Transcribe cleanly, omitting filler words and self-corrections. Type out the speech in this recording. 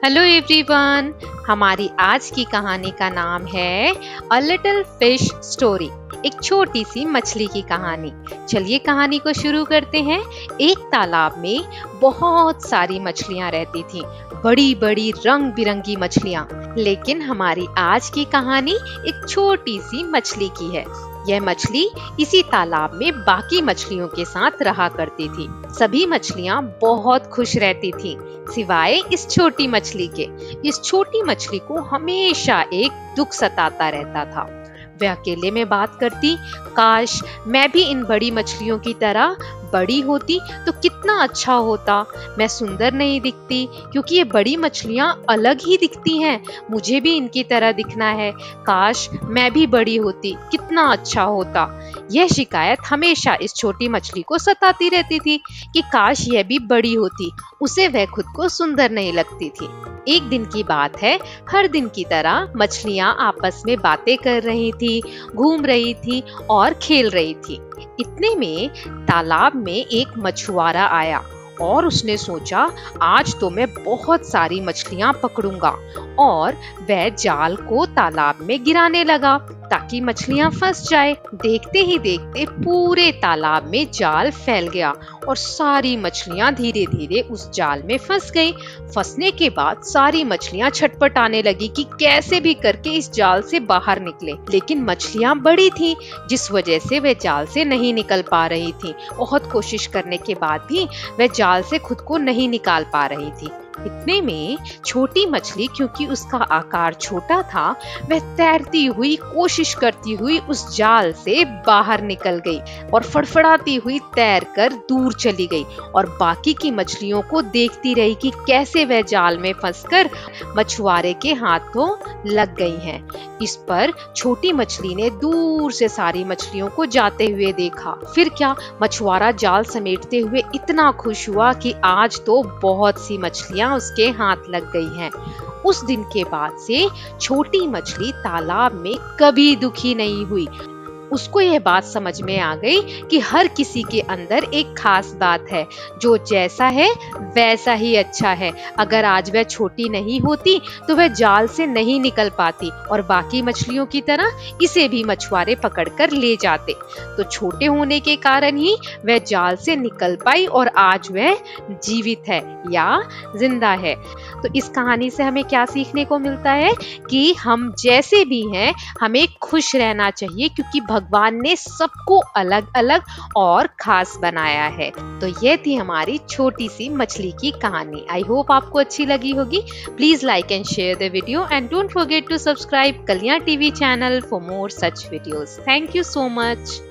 Hello everyone. हमारी आज की कहानी का नाम है अ लिटिल फिश स्टोरी। एक छोटी सी मछली की कहानी। चलिए कहानी को शुरू करते हैं। एक तालाब में बहुत सारी मछलियां रहती थीं, बड़ी बड़ी रंग बिरंगी मछलियां। लेकिन हमारी आज की कहानी एक छोटी सी मछली की है। यह मछली इसी तालाब में बाकी मछलियों के साथ रहा करती थी। सभी मछलियां बहुत खुश रहती थीं, सिवाय इस छोटी मछली के। इस छोटी मछली को हमेशा एक दुख सताता रहता था। वह अकेले में बात करती, काश मैं भी इन बड़ी मछलियों की तरह बड़ी होती तो कितना अच्छा होता। मैं सुंदर नहीं दिखती क्योंकि ये बड़ी मछलियां अलग ही दिखती हैं। मुझे भी इनकी तरह दिखना है। काश मैं भी बड़ी होती, कितना अच्छा होता। यह शिकायत हमेशा इस छोटी मछली को सताती रहती थी कि काश यह भी बड़ी होती। उसे वह खुद को सुंदर नहीं लगती थी। एक दिन की बात है। हर दिन की तरह मछलियां आपस में बातें कर रही थी, घूम रही थी और खेल रही थी। इतने में तालाब में एक मछुआरा आया और उसने सोचा, आज तो मैं बहुत सारी मछलियां पकड़ूंगा। और वह जाल को तालाब में गिराने लगा ताकि मछलियां फंस जाए। देखते ही देखते पूरे तालाब में जाल फैल गया और सारी मछलियां धीरे धीरे उस जाल में फंस गई। फंसने के बाद सारी मछलियां छटपटाने लगी कि कैसे भी करके इस जाल से बाहर निकले। लेकिन मछलियां बड़ी थीं, जिस वजह से वे जाल से नहीं निकल पा रही थीं। बहुत कोशिश करने के बाद भी वह जाल से खुद को नहीं निकाल पा रही थी। इतने में छोटी मछली, क्योंकि उसका आकार छोटा था, वह तैरती हुई कोशिश करती हुई उस जाल से बाहर निकल गई और फड़फड़ाती हुई तैरकर दूर चली गई और बाकी की मछलियों को देखती रही कि कैसे वह जाल में फंसकर मछुआरे के हाथों लग गई हैं। इस पर छोटी मछली ने दूर से सारी मछलियों को जाते हुए देखा। फिर क्या, मछुआरा जाल समेटते हुए इतना खुश हुआ कि आज तो बहुत सी मछलियां उसके हाथ लग गई हैं। उस दिन के बाद से छोटी मछली तालाब में कभी दुखी नहीं हुई। उसको यह बात समझ में आ गई कि हर किसी के अंदर एक खास बात है, जो जैसा है वैसा ही अच्छा है। अगर आज वह छोटी नहीं होती तो वह जाल से नहीं निकल पाती और बाकी मछलियों की तरह इसे भी मछुआरे पकड़कर ले जाते। तो छोटे होने के कारण ही वह जाल से निकल पाई और आज वह जीवित है या जिंदा है। तो इस कहानी से हमें क्या सीखने को मिलता है कि हम जैसे भी हैं हमें खुश रहना चाहिए, क्योंकि भगवान ने सबको अलग अलग और खास बनाया है। तो ये थी हमारी छोटी सी मछली की कहानी। आई होप आपको अच्छी लगी होगी। Please like and share the video and don't forget to subscribe Kalyan TV channel for more such videos. Thank you so much.